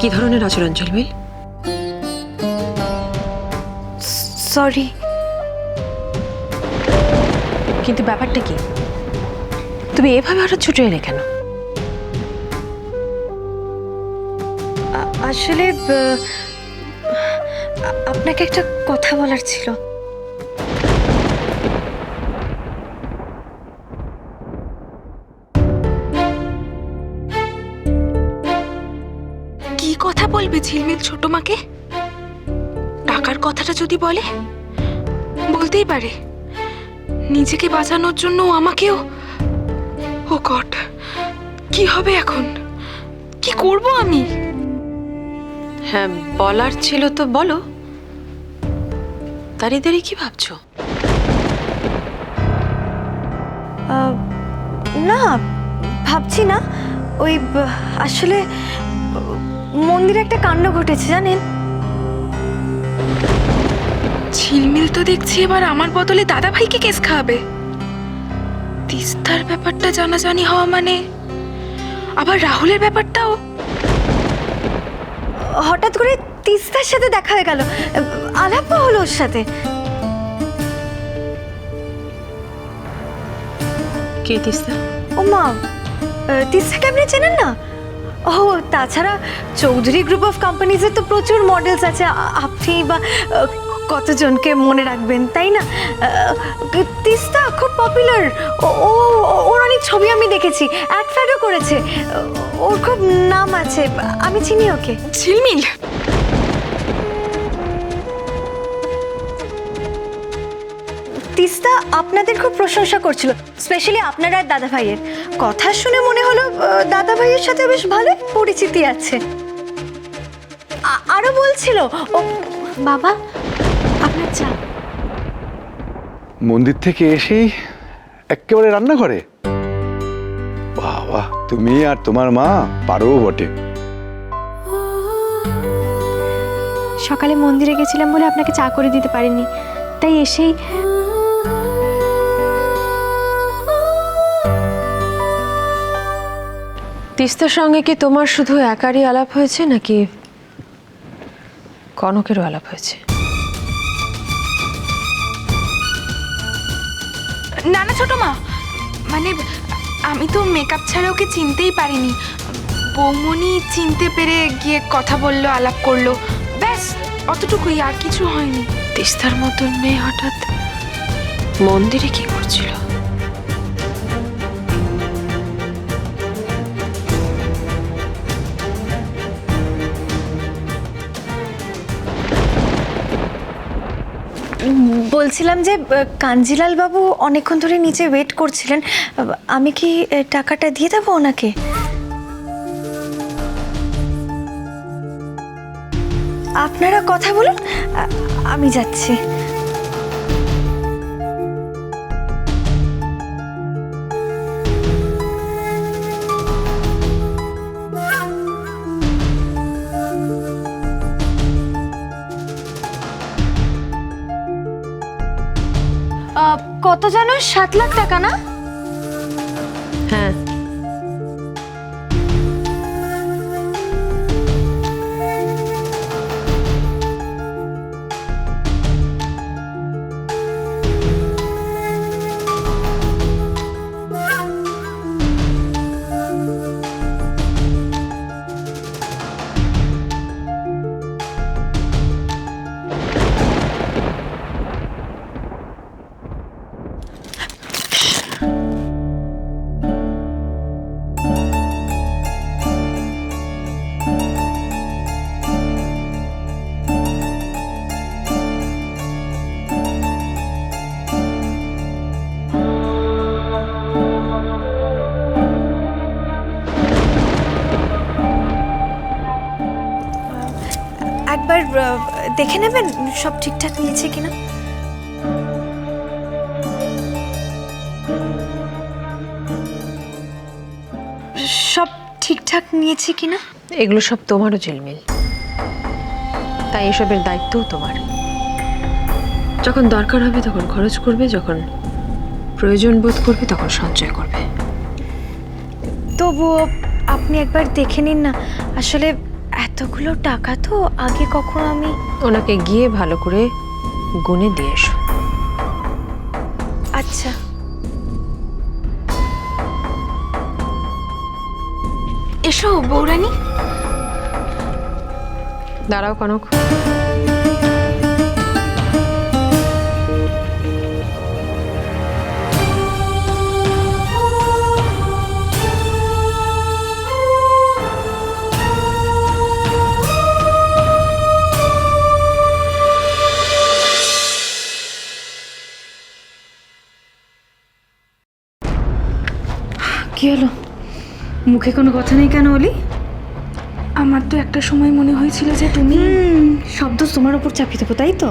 কি ধরনের আচরণ ঝিলমিল? সরি। কিন্তু ব্যাপারটা কি? তুমি এভাবে হঠাৎ ছুটে এলে কেন? আসলে আপনাকে একটা কথা বলার ছিল। কি কথা বলবে ঝিলমিল ছোট মাকে? টাকার কথাটা যদি বলে, বলতেই পারে। নিজেকে বাঁচানোর জন্য আমাকেও। ও গড, কি হবে এখন? কি করব আমি? হ্যাঁ, বলার ছিল তো বলো। দাঁড়িয়ে দাঁড়িয়ে কি ভাবছো? না, ভাবছি না। ওই আসলে মন্দিরে একটা কাণ্ড ঘটেছে জানেন। ঝিলমিল তো দেখছি এবার আমার বদলে দাদা ভাইকে কেস খাওয়াবে। তিস্তার ব্যাপারটা জানাজানি হওয়া মানে আবার রাহুলের ব্যাপারটাও। হঠাৎ করে তিস্তার সাথে দেখা হয়ে গেল, আলাপ হলো ওর সাথে। কে তিস্তা? ও মা, তিস্তাকে আপনি চেনেন না? ও তাছাড়া চৌধুরী গ্রুপ অফ কোম্পানিজের তো প্রচুর মডেলস আছে। আপনি বা কতজনকে মনে রাখবেন, তাই না? তিস্তা খুব পপুলার। ওর অনেক ছবি আমি দেখেছি, অ্যাড ফ্যাডও করেছে। ওর খুব নাম আছে, আমি চিনি ওকে। ঝিলমিল, তিস্তা আপনাদের খুব প্রশংসা করছিল, স্পেশালি আপনার আর দাদা ভাইয়ের। কথা শুনে মনে হলো দাদা ভাইয়ের সাথে বেশ ভালো পরিচিতি আছে। আরো বলছিল ও বাবা আপনার চা। মন্দির থেকে এসেই একেবারে রান্না করে? বাবা, তুমি আর তোমার মা পারো বটে। সকালে মন্দিরে গেছিলাম বলে আপনাকে চা করে দিতে পারিনি, তাই এসেই। তিস্তার সঙ্গে কি তোমার শুধু একারই আলাপ হয়েছে নাকি কনকেরও আলাপ হয়েছে? না না ছোট মা, মানে আমি তো মেকআপ ছাড়া ওকে চিনতেই পারিনি। বৌমনি চিনতে পেরে গিয়ে কথা বললো, আলাপ করলো, ব্যাস অতটুকুই, আর কিছু হয়নি। তিস্তার মতন মেয়ে হঠাৎ মন্দিরে কি করছিল? বলছিলাম যে কাঞ্জিলাল বাবু অনেকক্ষণ ধরে নিচে ওয়েট করছিলেন। আমি কি টাকাটা দিয়ে দেবো ওনাকে? আপনারা কথা বলুন, আমি যাচ্ছি। কত জানো? 7 লাখ টাকা না? হ্যাঁ। একবার দেখে নেবেন সব ঠিকঠাক নিয়েছে কিনা। সব ঠিকঠাক নিয়েছে কিনা। এগুলো সব তোমারও ঝিলমিল, তাই এসবের দায়িত্বও তোমার। যখন দরকার হবে তখন খরচ করবে, যখন প্রয়োজন বোধ করবে তখন সঞ্চয় করবে। তবুও আপনি একবার দেখে নিন না। আসলে এতগুলো টাকা তো আগে কখনো আমি। ওনাকে গিয়ে ভালো করে গুনে দিয়ে এসো। আচ্ছা, এসো বৌরানী। দাঁড়াও কনক। কি হলো? মুখে কোনো কথা নেই কেন অলি? আমার তো একটা সময় মনে হয়েছিল যে তুমি শব্দ তোমার ওপর চাপিয়ে দেবো, তাই তো?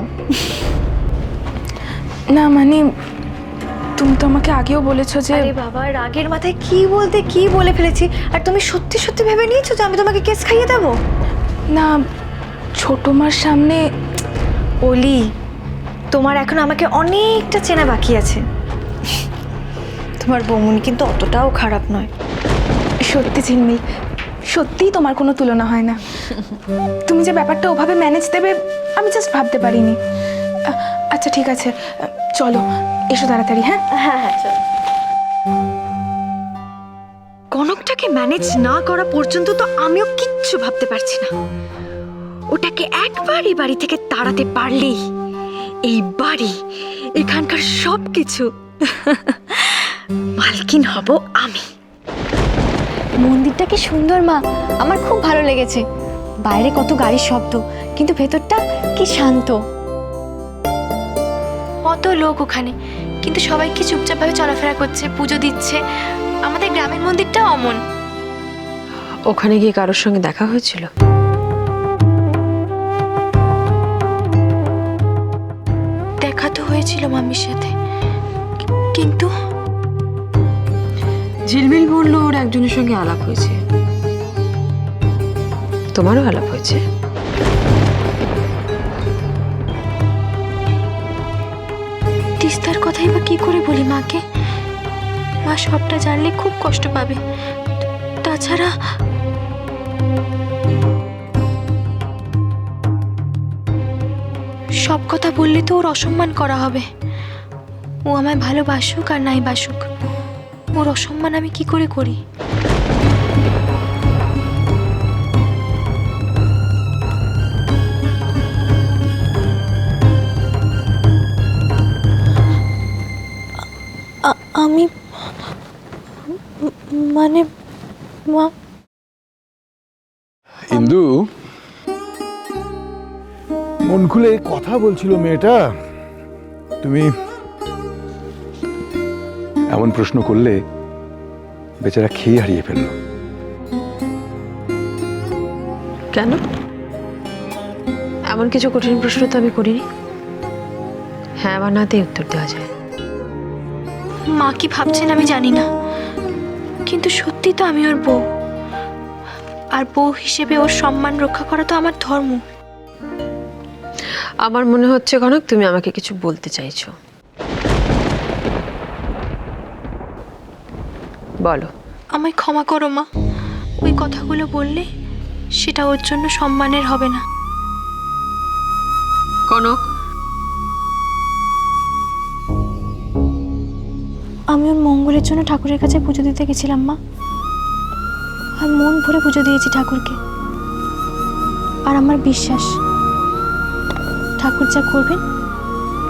না মানে তুমি তো আমাকে আগেও বলেছো যে আরে বাবা, রাগের মাথায় কি বলতে কি বলে ফেলেছি। আর তুমি সত্যি সত্যি ভেবে নিয়েছো যে আমি তোমাকে কেস খাইয়ে দেবো? না, ছোট মার সামনে। অলি, তোমার এখন আমাকে অনেকটা চেনা বাকি আছে। তোমার বৌমনি কিন্তু অতটাও খারাপ নয়। সত্যি ঝিলমিল, সত্যিই তোমার কোনো তুলনা হয় না। তুমি যে ব্যাপারটা ওভাবে ম্যানেজ দেবে আমি জাস্ট ভাবতে পারিনি। আচ্ছা ঠিক আছে, চলো এসো তাড়াতাড়ি। হ্যাঁ হ্যাঁ হ্যাঁ, চলো। কনকটাকে ম্যানেজ না করা পর্যন্ত তো আমিও কিচ্ছু ভাবতে পারছি না। ওটাকে একবার এই বাড়ি থেকে তাড়াতে পারলেই এই বাড়ি, এখানকার সব কিছু মালকিন হব আমি। মন্দিরটা কি সুন্দর মা, আমার খুব ভালো লেগেছে। বাইরে কত গাড়ির শব্দ, কিন্তু ভেতরটা কি শান্ত। কত লোক ওখানে, কিন্তু সবাই কি চুপচাপভাবে চলাফেরা করছে, পুজো দিচ্ছে। আমাদের গ্রামের মন্দিরটা অমন। ওখানে গিয়ে কারোর সঙ্গে দেখা হয়েছিল? দেখা তো হয়েছিল মাম্মির সাথে, কিন্তু ঝিলমিল বললো ওর একজনের সঙ্গে আলাপ হয়েছে। তোমারও আলাপ হয়েছে? তিস্তার কথাই বা কি করে বলি মাকে? মা সবটা জানলে খুব কষ্ট পাবে। তাছাড়া সব কথা বললে তো ওর অসম্মান করা হবে। ও আমায় ভালোবাসুক আর নাই বাসুক, ওর অসম্মান আমি কি করে করি? আমি মানে মা, ইন্দু, মন খুলে কথা বলছিল মেয়েটা। তুমি এমন প্রশ্ন করলে বেচারা খেয়ে হারিয়ে ফেললো। কেন? এমন কিছু কঠিন প্রশ্ন তো আমি করিনি। হ্যাঁ বা নাতেই উত্তর দেওয়া যায়। মা কি ভাবছেন আমি জানি না, কিন্তু সত্যি তো আমি ওর বউ, আর বউ হিসেবে ওর সম্মান রক্ষা করা তো আমার ধর্ম। আমার মনে হচ্ছে কনক তুমি আমাকে কিছু বলতে চাইছো। বলো। আমায় ক্ষমা করো মা, ওই কথাগুলো বললে সেটা ওর জন্য সম্মানের হবে না। কনক, আমি ওর মঙ্গলের জন্য ঠাকুরের কাছে পুজো দিতে গেছিলাম মা, আর মন ভরে পুজো দিয়েছি ঠাকুরকে। আর আমার বিশ্বাস ঠাকুর যা করবেন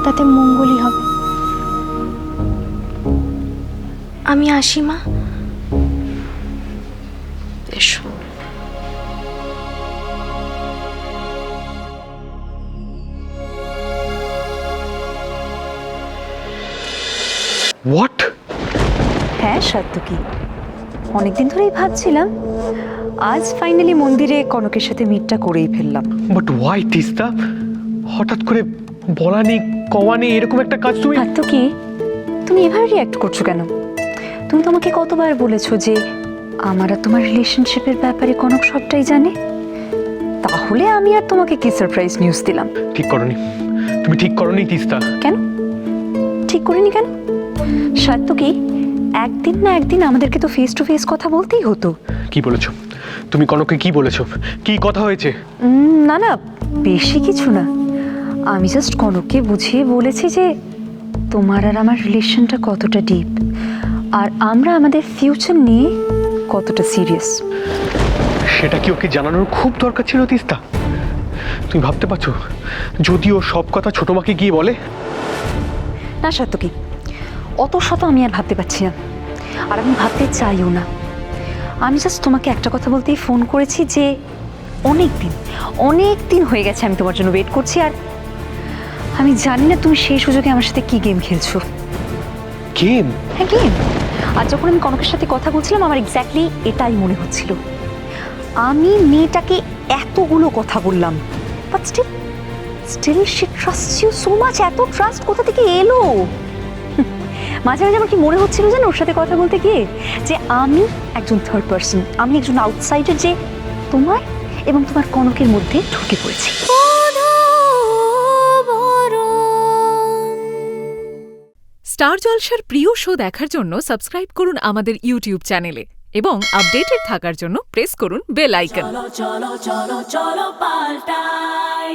তাতে মঙ্গলই হবে। আমি আসি মা। এসো। হোয়াট? হ্যাঁ সাত্তকী, অনেকদিন ধরেই ভাবছিলাম, আজ ফাইনালি মন্দিরে কনকের সাথে মিটটা করেই ফেললাম। But why Teesta? হঠাৎ করে বলা নেই কওয়া নেই এরকম একটা কাজ তুমি? সাত্তকী, তুমি এভাবে রিয়াক্ট করছো কেন? তুমি তো আমাকে কতবার বলেছো যে আমার আর তোমার রিলেশনশিপের ব্যাপারে কনক সবটাই জানে। তাহলে আমি আর তোমাকে কি সারপ্রাইজ নিউজ দিলাম? ঠিক করনি, তুমি ঠিক করনি তিস্তা। কেন ঠিক করিনি কেন? সাত্তকী, একদিন না একদিন আমাদেরকে তো ফেস টু ফেস কথা বলতেই হতো। কি বলেছো? তুমি কনককে কি বলেছো? কি কথা হয়েছে? না না, বেশি কিছু না। আমি জাস্ট কনককে বুঝিয়ে বলেছি যে তোমার আর আমার রিলেশনটা কতটা ডিপ, আর আমরা আমাদের ফিউচার নিয়ে কতটা সিরিয়াস। সেটা কি ওকে জানানোর খুব দরকার ছিল তিস্তা? তুমি ভাবতে পারছো যদি ও সব কথা ছোট মাকে গিয়ে বলে? না সাত্তকী, অত শত আমি আর ভাবতে পারছি না, আর আমি ভাবতে চাইও না। আমি জাস্ট তোমাকে একটা কথা বলতেই ফোন করেছি যে অনেক দিন হয়ে গেছে আমি তোমার জন্য ওয়েট করছি, আর আমি জানি না তুমি সেই সুযোগে আমার সাথে কি গেম খেলছো। গেম? হ্যাঁ, গেম। আর যখন আমি কনকের সাথে কথা বলছিলাম আমার এক্স্যাক্টলি এটাই মনে হচ্ছিল। আমি মেয়েটাকে এতগুলো কথা বললাম, but still she trust you so much. এত ট্রাস্ট কোথা থেকে এলো? মাঝে মাঝে আমার কি মনে হচ্ছিল জানো ওর সাথে কথা বলতে গিয়ে, যে আমি একজন থার্ড পার্সন, আমি একজন আউটসাইডার, যে তোমার এবং তোমার কনকের মধ্যে ঢুকে পড়েছি। স্টার জলসার প্রিয় শো দেখার জন্য সাবস্ক্রাইব করুন আমাদের ইউটিউব চ্যানেলে এবং আপডেটেড থাকার জন্য প্রেস করুন বেল আইকন। চলো চলো চলো চলো পাল্টাই